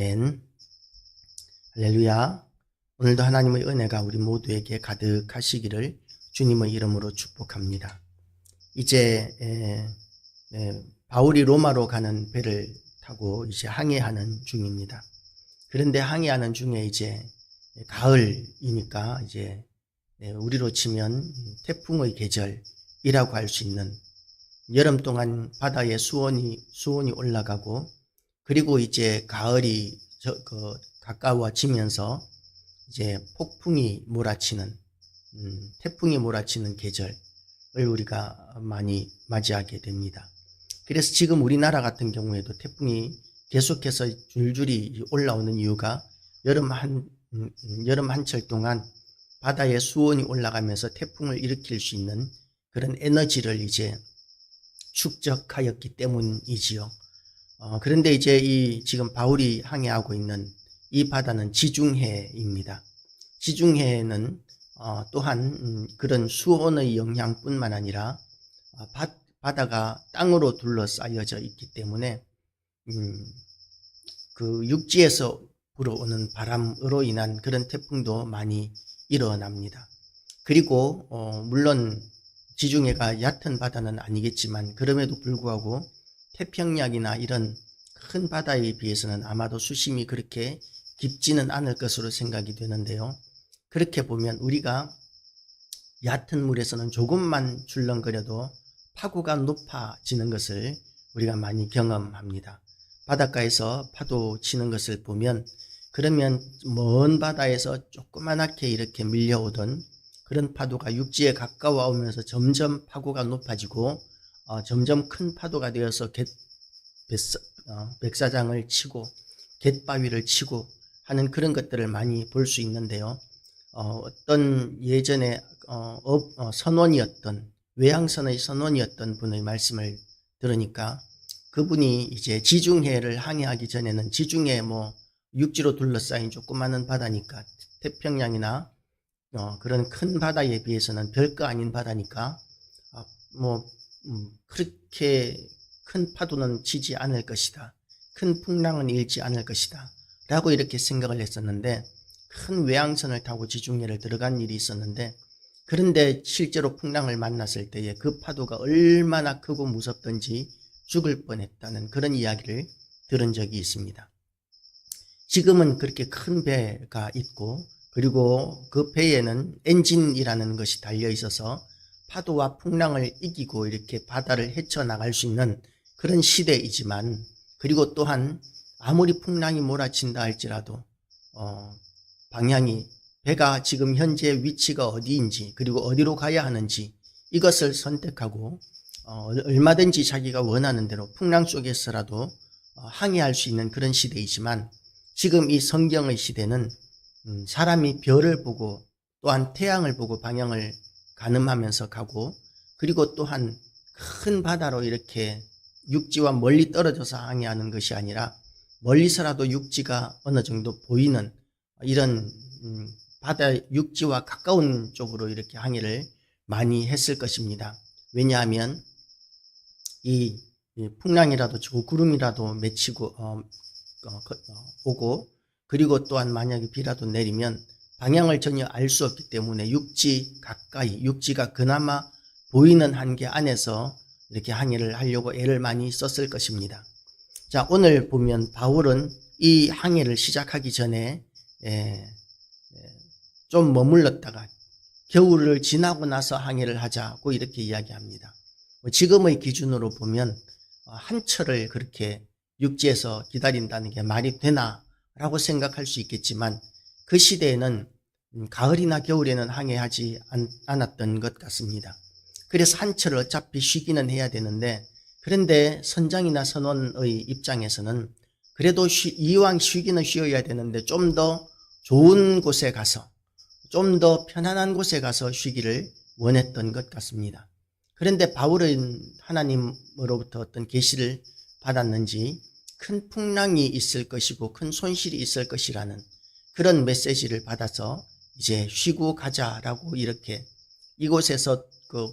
아멘. 할렐루야. 오늘도 하나님의 은혜가 우리 모두에게 가득하시기를 주님의 이름으로 축복합니다. 이제 바울이 로마로 가는 배를 타고 이제 항해하는 중입니다. 그런데 항해하는 중에 이제 가을이니까 이제 우리로 치면 태풍의 계절이라고 할 수 있는, 여름 동안 바다에 수온이 올라가고, 그리고 이제 가을이 가까워지면서 이제 폭풍이 몰아치는, 태풍이 몰아치는 계절을 우리가 많이 맞이하게 됩니다. 그래서 지금 우리나라 같은 경우에도 태풍이 계속해서 줄줄이 올라오는 이유가 여름 한철 동안 바다에 수온이 올라가면서 태풍을 일으킬 수 있는 그런 에너지를 이제 축적하였기 때문이지요. 그런데 이제 지금 바울이 항해하고 있는 이 바다는 지중해입니다. 지중해는 또한 그런 수온의 영향뿐만 아니라 바다가 땅으로 둘러싸여져 있기 때문에 그 육지에서 불어오는 바람으로 인한 그런 태풍도 많이 일어납니다. 그리고 물론 지중해가 얕은 바다는 아니겠지만 그럼에도 불구하고 태평양이나 이런 큰 바다에 비해서는 아마도 수심이 그렇게 깊지는 않을 것으로 생각이 되는데요. 그렇게 보면 우리가 얕은 물에서는 조금만 출렁거려도 파고가 높아지는 것을 우리가 많이 경험합니다. 바닷가에서 파도 치는 것을 보면, 그러면 먼 바다에서 조그맣게 이렇게 밀려오던 그런 파도가 육지에 가까워 오면서 점점 파고가 높아지고 점점 큰 파도가 되어서 백사장을 치고 갯바위를 치고 하는 그런 것들을 많이 볼 수 있는데요. 어떤 예전에 선원이었던, 외항선의 선원이었던 분의 말씀을 들으니까, 그분이 이제 지중해를 항해하기 전에는 지중해 육지로 둘러싸인 조그마한 바다니까, 태평양이나 그런 큰 바다에 비해서는 별거 아닌 바다니까 그렇게 큰 파도는 치지 않을 것이다, 큰 풍랑은 일지 않을 것이다 라고 이렇게 생각을 했었는데, 큰 외항선을 타고 지중해를 들어간 일이 있었는데, 그런데 실제로 풍랑을 만났을 때에 그 파도가 얼마나 크고 무섭던지 죽을 뻔했다는 그런 이야기를 들은 적이 있습니다. 지금은 그렇게 큰 배가 있고, 그리고 그 배에는 엔진이라는 것이 달려 있어서 파도와 풍랑을 이기고 이렇게 바다를 헤쳐나갈 수 있는 그런 시대이지만, 그리고 또한 아무리 풍랑이 몰아친다 할지라도 방향이, 배가 지금 현재 위치가 어디인지, 그리고 어디로 가야 하는지 이것을 선택하고 얼마든지 자기가 원하는 대로 풍랑 속에서라도 항해할 수 있는 그런 시대이지만, 지금 이 성경의 시대는 사람이 별을 보고 또한 태양을 보고 방향을 가늠하면서 가고, 그리고 또한 큰 바다로 이렇게 육지와 멀리 떨어져서 항해하는 것이 아니라 멀리서라도 육지가 어느 정도 보이는 이런 바다 육지와 가까운 쪽으로 이렇게 항해를 많이 했을 것입니다. 왜냐하면 이 풍랑이라도 치고 구름이라도 맺히고 오고, 그리고 또한 만약에 비라도 내리면 방향을 전혀 알 수 없기 때문에 육지 가까이, 육지가 그나마 보이는 한계 안에서 이렇게 항해를 하려고 애를 많이 썼을 것입니다. 자, 오늘 보면 바울은 이 항해를 시작하기 전에 좀 머물렀다가 겨울을 지나고 나서 항해를 하자고 이렇게 이야기합니다. 지금의 기준으로 보면 한철을 그렇게 육지에서 기다린다는 게 말이 되나 라고 생각할 수 있겠지만, 그 시대에는 가을이나 겨울에는 항해하지 않았던 것 같습니다. 그래서 한철을 어차피 쉬기는 해야 되는데, 그런데 선장이나 선원의 입장에서는 그래도 이왕 쉬기는 쉬어야 되는데 좀 더 좋은 곳에 가서, 좀 더 편안한 곳에 가서 쉬기를 원했던 것 같습니다. 그런데 바울은 하나님으로부터 어떤 계시를 받았는지 큰 풍랑이 있을 것이고 큰 손실이 있을 것이라는 그런 메시지를 받아서 이제 쉬고 가자라고, 이렇게 이곳에서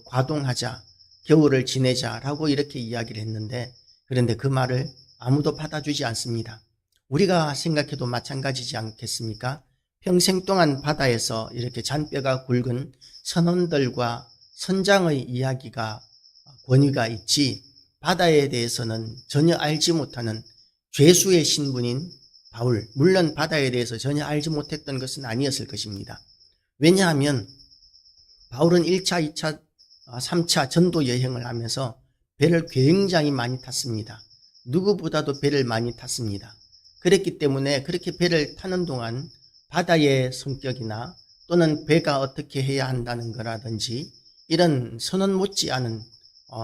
과동하자, 겨울을 지내자라고 이렇게 이야기를 했는데, 그런데 그 말을 아무도 받아주지 않습니다. 우리가 생각해도 마찬가지지 않겠습니까? 평생 동안 바다에서 이렇게 잔뼈가 굵은 선원들과 선장의 이야기가 권위가 있지, 바다에 대해서는 전혀 알지 못하는 죄수의 신분인 바울, 물론 바다에 대해서 전혀 알지 못했던 것은 아니었을 것입니다. 왜냐하면 바울은 1차, 2차, 3차 전도 여행을 하면서 배를 굉장히 많이 탔습니다. 누구보다도 배를 많이 탔습니다. 그랬기 때문에 그렇게 배를 타는 동안 바다의 성격이나 또는 배가 어떻게 해야 한다는 거라든지 이런 선원 못지않은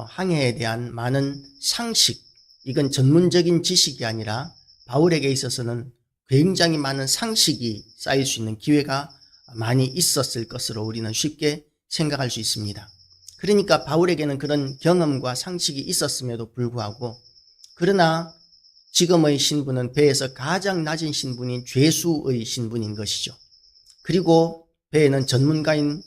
항해에 대한 많은 상식, 이건 전문적인 지식이 아니라 바울에게 있어서는 굉장히 많은 상식이 쌓일 수 있는 기회가 많이 있었을 것으로 우리는 쉽게 생각할 수 있습니다. 그러니까 바울에게는 그런 경험과 상식이 있었음에도 불구하고, 그러나 지금의 신분은 배에서 가장 낮은 신분인 죄수의 신분인 것이죠. 그리고 배에는 전문가인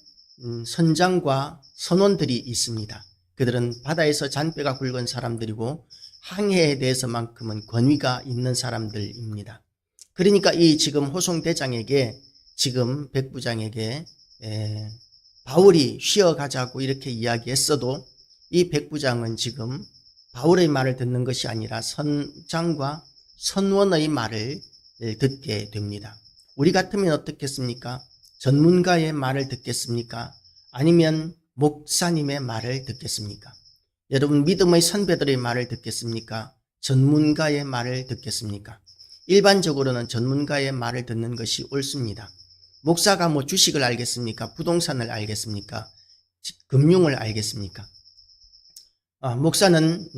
선장과 선원들이 있습니다. 그들은 바다에서 잔뼈가 굵은 사람들이고 항해에 대해서만큼은 권위가 있는 사람들입니다. 그러니까 이 지금 호송대장에게, 지금 백부장에게 바울이 쉬어가자고 이렇게 이야기했어도 이 백부장은 지금 바울의 말을 듣는 것이 아니라 선장과 선원의 말을 듣게 됩니다. 우리 같으면 어떻겠습니까? 전문가의 말을 듣겠습니까? 아니면 목사님의 말을 듣겠습니까? 여러분, 믿음의 선배들의 말을 듣겠습니까? 전문가의 말을 듣겠습니까? 일반적으로는 전문가의 말을 듣는 것이 옳습니다. 목사가 주식을 알겠습니까? 부동산을 알겠습니까? 금융을 알겠습니까? 목사는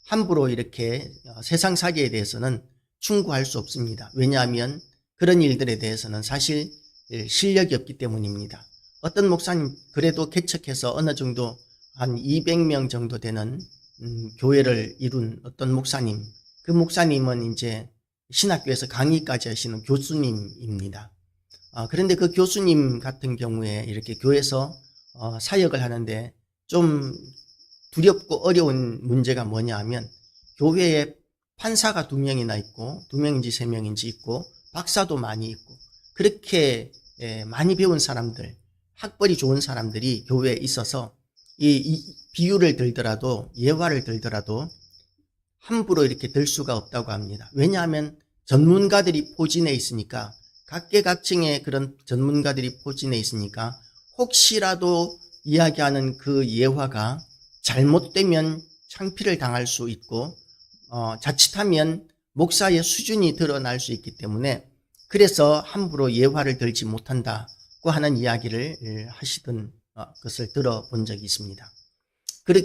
함부로 이렇게 세상 사기에 대해서는 충고할 수 없습니다. 왜냐하면 그런 일들에 대해서는 사실 실력이 없기 때문입니다. 어떤 목사님 그래도 개척해서 어느 정도 한 200명 정도 되는 교회를 이룬 어떤 목사님, 그 목사님은 이제 신학교에서 강의까지 하시는 교수님입니다. 그런데 그 교수님 같은 경우에 이렇게 교회에서 사역을 하는데 좀 두렵고 어려운 문제가 뭐냐 하면, 교회에 판사가 2명이나 있고 2명인지 3명인지 있고 박사도 많이 있고 그렇게 많이 배운 사람들, 학벌이 좋은 사람들이 교회에 있어서 이 비유를 들더라도, 예화를 들더라도 함부로 이렇게 들 수가 없다고 합니다. 왜냐하면 전문가들이 포진해 있으니까, 각계각층의 그런 전문가들이 포진해 있으니까 혹시라도 이야기하는 그 예화가 잘못되면 창피를 당할 수 있고 자칫하면 목사의 수준이 드러날 수 있기 때문에, 그래서 함부로 예화를 들지 못한다고 하는 이야기를 하시던 것을 들어본 적이 있습니다.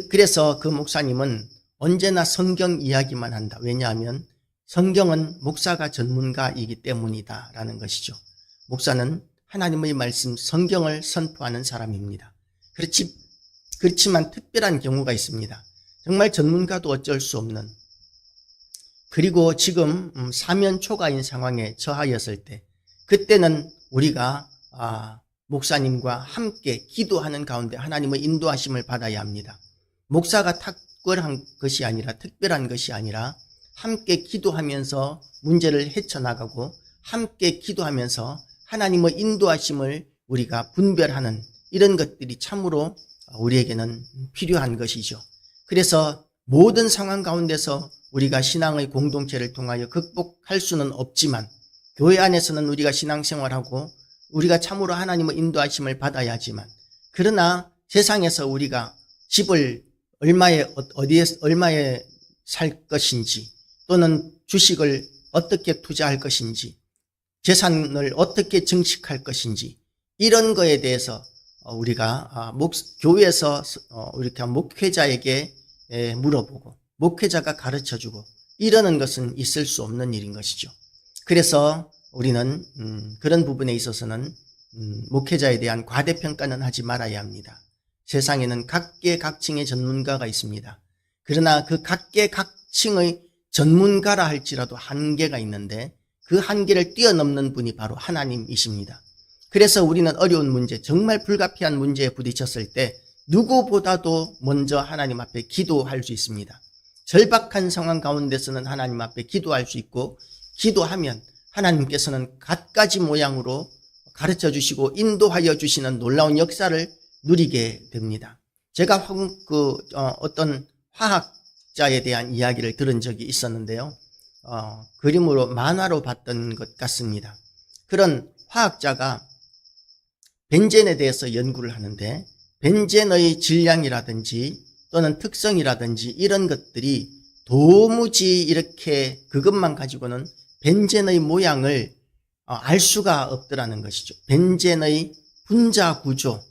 그래서 그 목사님은 언제나 성경 이야기만 한다. 왜냐하면 성경은 목사가 전문가이기 때문이다 라는 것이죠. 목사는 하나님의 말씀, 성경을 선포하는 사람입니다. 그렇지만 특별한 경우가 있습니다. 정말 전문가도 어쩔 수 없는, 그리고 지금 사면 초가인 상황에 처하였을 때, 그때는 우리가 목사님과 함께 기도하는 가운데 하나님의 인도하심을 받아야 합니다. 목사가 탁월한 것이 아니라, 특별한 것이 아니라 함께 기도하면서 문제를 헤쳐나가고 함께 기도하면서 하나님의 인도하심을 우리가 분별하는 이런 것들이 참으로 우리에게는 필요한 것이죠. 그래서 모든 상황 가운데서 우리가 신앙의 공동체를 통하여 극복할 수는 없지만, 교회 안에서는 우리가 신앙생활하고 우리가 참으로 하나님의 인도하심을 받아야 하지만, 그러나 세상에서 우리가 집을 얼마에 살 것인지, 또는 주식을 어떻게 투자할 것인지, 재산을 어떻게 증식할 것인지, 이런 거에 대해서 우리가 교회에서 이렇게 목회자에게 물어보고 목회자가 가르쳐주고 이러는 것은 있을 수 없는 일인 것이죠. 그래서 우리는 그런 부분에 있어서는 목회자에 대한 과대평가는 하지 말아야 합니다. 세상에는 각계각층의 전문가가 있습니다. 그러나 그 각계각층의 전문가라 할지라도 한계가 있는데, 그 한계를 뛰어넘는 분이 바로 하나님이십니다. 그래서 우리는 어려운 문제, 정말 불가피한 문제에 부딪혔을 때 누구보다도 먼저 하나님 앞에 기도할 수 있습니다. 절박한 상황 가운데서는 하나님 앞에 기도할 수 있고, 기도하면 하나님께서는 갖가지 모양으로 가르쳐 주시고 인도하여 주시는 놀라운 역사를 누리게 됩니다. 제가 어떤 화학자에 대한 이야기를 들은 적이 있었는데요. 그림으로 만화로 봤던 것 같습니다. 그런 화학자가 벤젠에 대해서 연구를 하는데 벤젠의 질량이라든지 또는 특성이라든지 이런 것들이 도무지 이렇게 그것만 가지고는 벤젠의 모양을 알 수가 없더라는 것이죠. 벤젠의 분자 구조가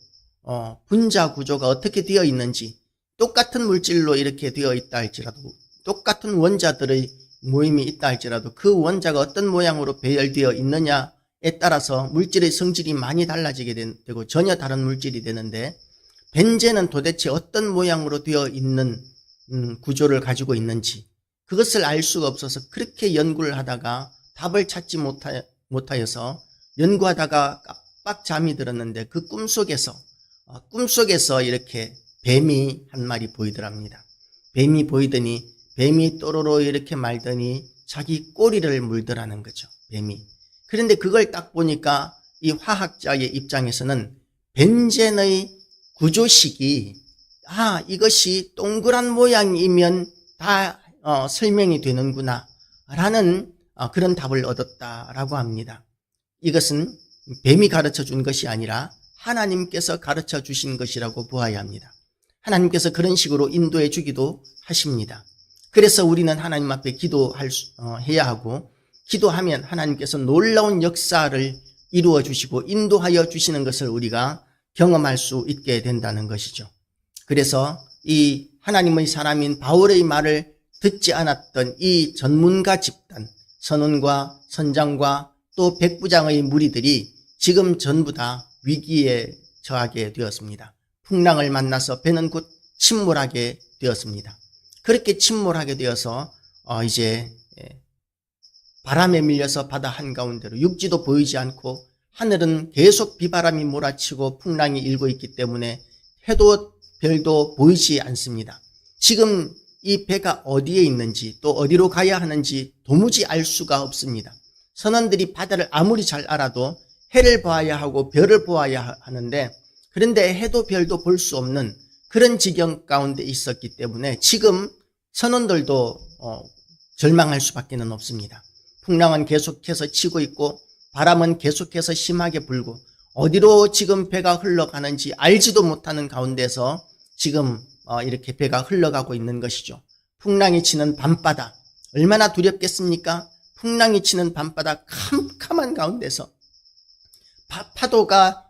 어떻게 되어 있는지, 똑같은 물질로 이렇게 되어 있다 할지라도, 똑같은 원자들의 모임이 있다 할지라도 그 원자가 어떤 모양으로 배열되어 있느냐에 따라서 물질의 성질이 많이 달라지게 되고 전혀 다른 물질이 되는데, 벤젠은 도대체 어떤 모양으로 되어 있는 구조를 가지고 있는지 그것을 알 수가 없어서 그렇게 연구를 하다가 답을 찾지 못하여서 연구하다가 깜빡 잠이 들었는데 그 꿈속에서 이렇게 뱀이 한 마리 보이더랍니다. 뱀이 보이더니 뱀이 또로로 이렇게 말더니 자기 꼬리를 물더라는 거죠. 뱀이. 그런데 그걸 딱 보니까 이 화학자의 입장에서는 벤젠의 구조식이 이것이 동그란 모양이면 다 설명이 되는구나 라는 그런 답을 얻었다라고 합니다. 이것은 뱀이 가르쳐 준 것이 아니라 하나님께서 가르쳐 주신 것이라고 보아야 합니다. 하나님께서 그런 식으로 인도해 주기도 하십니다. 그래서 우리는 하나님 앞에 기도해야 하고, 기도하면 하나님께서 놀라운 역사를 이루어 주시고 인도하여 주시는 것을 우리가 경험할 수 있게 된다는 것이죠. 그래서 이 하나님의 사람인 바울의 말을 듣지 않았던 이 전문가 집단, 선원과 선장과 또 백부장의 무리들이 지금 전부 다 위기에 처하게 되었습니다. 풍랑을 만나서 배는 곧 침몰하게 되었습니다. 그렇게 침몰하게 되어서 이제 바람에 밀려서 바다 한가운데로, 육지도 보이지 않고 하늘은 계속 비바람이 몰아치고 풍랑이 일고 있기 때문에 해도 별도 보이지 않습니다. 지금 이 배가 어디에 있는지 또 어디로 가야 하는지 도무지 알 수가 없습니다. 선원들이 바다를 아무리 잘 알아도 해를 봐야 하고 별을 보아야 하는데, 그런데 해도 별도 볼 수 없는 그런 지경 가운데 있었기 때문에 지금 선원들도 절망할 수밖에 없습니다. 풍랑은 계속해서 치고 있고 바람은 계속해서 심하게 불고 어디로 지금 배가 흘러가는지 알지도 못하는 가운데서 지금 이렇게 배가 흘러가고 있는 것이죠. 풍랑이 치는 밤바다, 얼마나 두렵겠습니까? 풍랑이 치는 밤바다 캄캄한 가운데서 파도가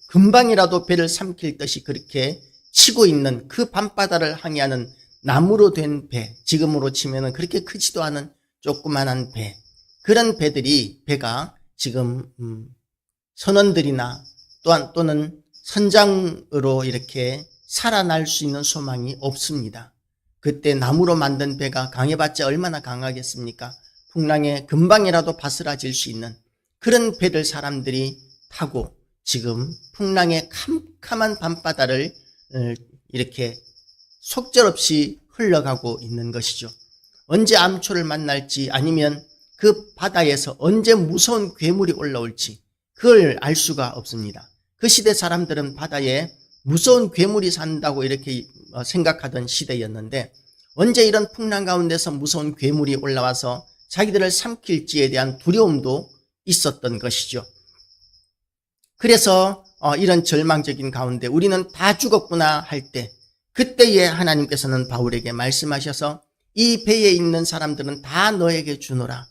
금방이라도 배를 삼킬 듯이 그렇게 치고 있는 그 밤바다를 항해하는 나무로 된 배, 지금으로 치면은 그렇게 크지도 않은 조그만한 배, 그런 배가 지금 선원들이나 또는 선장으로 이렇게 살아날 수 있는 소망이 없습니다. 그때 나무로 만든 배가 강해봤자 얼마나 강하겠습니까? 풍랑에 금방이라도 바스라질 수 있는 그런 배를 사람들이 타고 지금 풍랑의 캄캄한 밤바다를 이렇게 속절없이 흘러가고 있는 것이죠. 언제 암초를 만날지, 아니면 그 바다에서 언제 무서운 괴물이 올라올지 그걸 알 수가 없습니다. 그 시대 사람들은 바다에 무서운 괴물이 산다고 이렇게 생각하던 시대였는데, 언제 이런 풍랑 가운데서 무서운 괴물이 올라와서 자기들을 삼킬지에 대한 두려움도 있었던 것이죠. 그래서 이런 절망적인 가운데 우리는 다 죽었구나 할 때, 그때에 하나님께서는 바울에게 말씀하셔서 이 배에 있는 사람들은 다 너에게 주노라.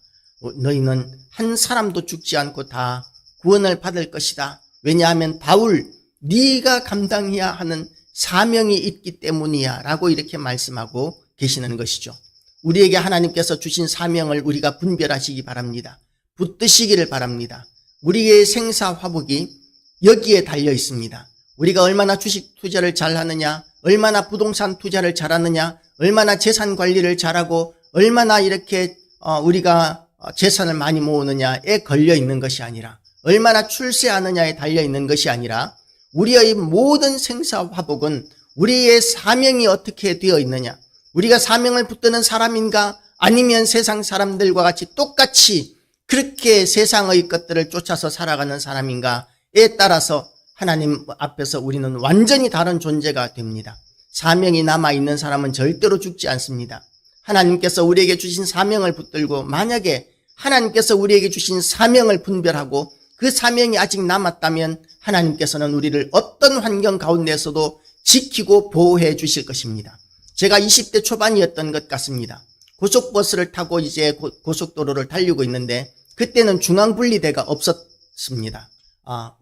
너희는 한 사람도 죽지 않고 다 구원을 받을 것이다. 왜냐하면 바울, 네가 감당해야 하는 사명이 있기 때문이야 라고 이렇게 말씀하고 계시는 것이죠. 우리에게 하나님께서 주신 사명을 우리가 분별하시기 바랍니다. 붙드시기를 바랍니다. 우리의 생사화복이 여기에 달려 있습니다. 우리가 얼마나 주식 투자를 잘하느냐, 얼마나 부동산 투자를 잘하느냐, 얼마나 재산 관리를 잘하고 얼마나 이렇게 우리가 재산을 많이 모으느냐에 걸려 있는 것이 아니라, 얼마나 출세하느냐에 달려 있는 것이 아니라, 우리의 모든 생사화복은 우리의 사명이 어떻게 되어 있느냐, 우리가 사명을 붙드는 사람인가 아니면 세상 사람들과 같이 똑같이 그렇게 세상의 것들을 쫓아서 살아가는 사람인가에 따라서 하나님 앞에서 우리는 완전히 다른 존재가 됩니다. 사명이 남아있는 사람은 절대로 죽지 않습니다. 하나님께서 우리에게 주신 사명을 붙들고 만약에 하나님께서 우리에게 주신 사명을 분별하고 그 사명이 아직 남았다면 하나님께서는 우리를 어떤 환경 가운데서도 지키고 보호해 주실 것입니다. 제가 20대 초반이었던 것 같습니다. 고속버스를 타고 이제 고속도로를 달리고 있는데 그때는 중앙분리대가 없었습니다.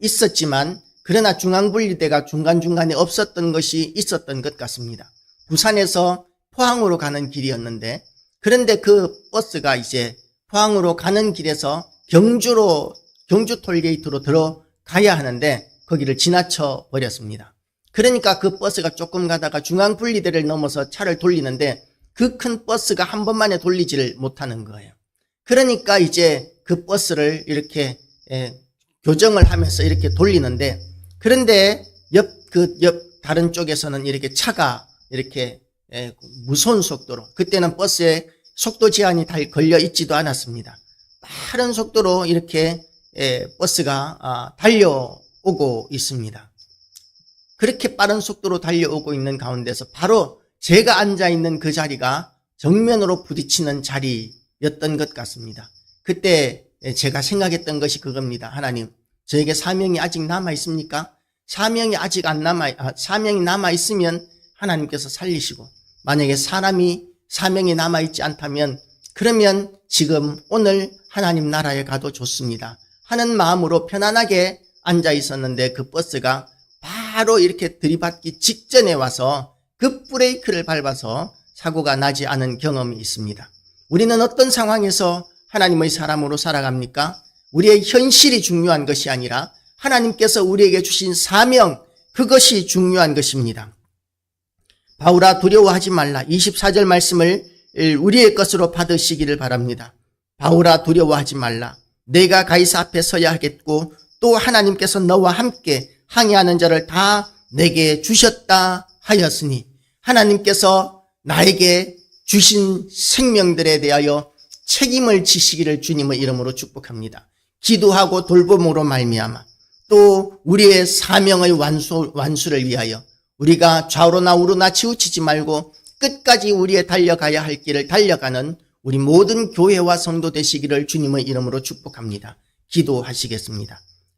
있었지만 그러나 중앙분리대가 중간중간에 없었던 것이 있었던 것 같습니다. 부산에서 포항으로 가는 길이었는데 그런데 그 버스가 이제 포항으로 가는 길에서 경주 톨게이트로 들어가야 하는데 거기를 지나쳐 버렸습니다. 그러니까 그 버스가 조금 가다가 중앙분리대를 넘어서 차를 돌리는데 그 큰 버스가 한 번만에 돌리지를 못하는 거예요. 그러니까 이제 그 버스를 이렇게 교정을 하면서 이렇게 돌리는데 그런데 옆 다른 쪽에서는 이렇게 차가 이렇게 무서운 속도로 그때는 버스에 속도 제한이 걸려 있지도 않았습니다. 빠른 속도로 이렇게 버스가 달려오고 있습니다. 그렇게 빠른 속도로 달려오고 있는 가운데서 바로 제가 앉아있는 그 자리가 정면으로 부딪히는 자리였던 것 같습니다. 그때 제가 생각했던 것이 그겁니다. 하나님, 저에게 사명이 아직 남아있습니까? 사명이 남아있으면 하나님께서 살리시고 만약에 사명이 남아있지 않다면 그러면 지금 오늘 하나님 나라에 가도 좋습니다 하는 마음으로 편안하게 앉아 있었는데 그 버스가 바로 이렇게 들이받기 직전에 와서 급브레이크를 밟아서 사고가 나지 않은 경험이 있습니다. 우리는 어떤 상황에서 하나님의 사람으로 살아갑니까? 우리의 현실이 중요한 것이 아니라 하나님께서 우리에게 주신 사명, 그것이 중요한 것입니다. 바울아 두려워하지 말라. 24절 말씀을 우리의 것으로 받으시기를 바랍니다. 바울아 두려워하지 말라. 내가 가이사 앞에 서야 하겠고 또 하나님께서 너와 함께 항해하는 자를 다 내게 주셨다 하였으니 하나님께서 나에게 주신 생명들에 대하여 책임을 지시기를 주님의 이름으로 축복합니다. 기도하고 돌봄으로 말미암아 또 우리의 사명의 완수를 위하여 우리가 좌우로나 우로나 치우치지 말고 끝까지 우리의 달려가야 할 길을 달려가는 우리 모든 교회와 성도 되시기를 주님의 이름으로 축복합니다. 기도하시겠습니다.